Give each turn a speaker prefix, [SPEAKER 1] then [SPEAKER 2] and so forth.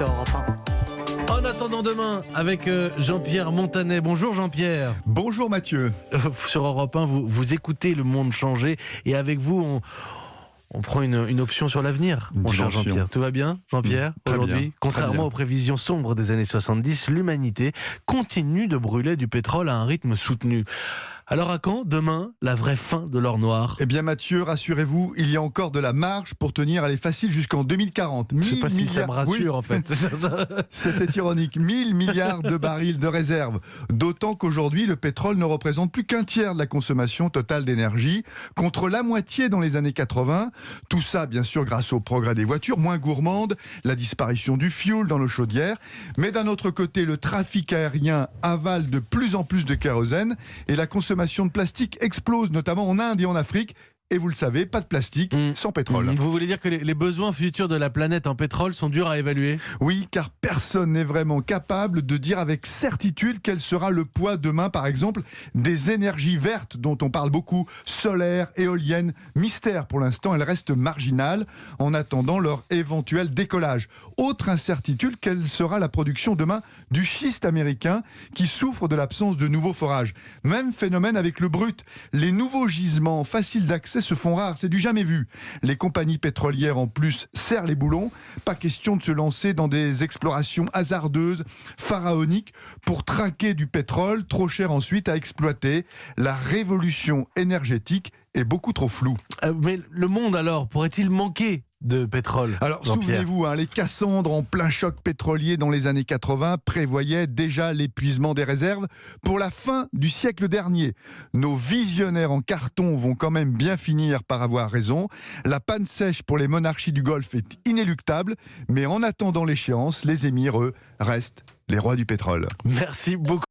[SPEAKER 1] sur Europe 1.
[SPEAKER 2] En attendant demain avec Jean-Pierre Montanet. Bonjour Jean-Pierre.
[SPEAKER 3] Bonjour Mathieu.
[SPEAKER 2] Sur Europe 1, vous écoutez le monde changer et avec vous, on prend une option sur l'avenir. Mon cher Jean-Pierre, tout va bien Jean-Pierre aujourd'hui? Contrairement aux prévisions sombres des années 70, l'humanité continue de brûler du pétrole à un rythme soutenu. Alors à quand, demain, la vraie fin de l'or noir?
[SPEAKER 3] Eh bien Mathieu, rassurez-vous, il y a encore de la marge pour tenir, elle est facile, jusqu'en 2040.
[SPEAKER 2] Je ne sais pas si ça me rassure en fait.
[SPEAKER 3] C'était ironique, 1000 milliards de barils de réserve. D'autant qu'aujourd'hui, le pétrole ne représente plus qu'un tiers de la consommation totale d'énergie, contre la moitié dans les années 80. Tout ça, bien sûr, grâce au progrès des voitures, moins gourmandes, la disparition du fioul dans nos chaudières. Mais d'un autre côté, le trafic aérien avale de plus en plus de kérosène et la consommation de plastique explose, notamment en Inde et en Afrique. Et vous le savez, pas de plastique sans pétrole.
[SPEAKER 2] Vous voulez dire que les besoins futurs de la planète en pétrole sont durs à évaluer?
[SPEAKER 3] Oui, car personne n'est vraiment capable de dire avec certitude quel sera le poids demain, par exemple, des énergies vertes dont on parle beaucoup, solaires, éoliennes. Mystère pour l'instant, elles restent marginales en attendant leur éventuel décollage. Autre incertitude, quelle sera la production demain du schiste américain qui souffre de l'absence de nouveaux forages. Même phénomène avec le brut. Les nouveaux gisements faciles d'accès se font rares, c'est du jamais vu. Les compagnies pétrolières en plus serrent les boulons. Pas question de se lancer dans des explorations hasardeuses, pharaoniques, pour traquer du pétrole, trop cher ensuite à exploiter. La révolution énergétique est beaucoup trop floue.
[SPEAKER 2] Mais le monde alors, pourrait-il manquer de pétrole?
[SPEAKER 3] Alors souvenez-vous, les Cassandres en plein choc pétrolier dans les années 80 prévoyaient déjà l'épuisement des réserves pour la fin du siècle dernier. Nos visionnaires en carton vont quand même bien finir par avoir raison. La panne sèche pour les monarchies du Golfe est inéluctable, mais en attendant l'échéance, les émirs, eux, restent les rois du pétrole.
[SPEAKER 2] Merci beaucoup.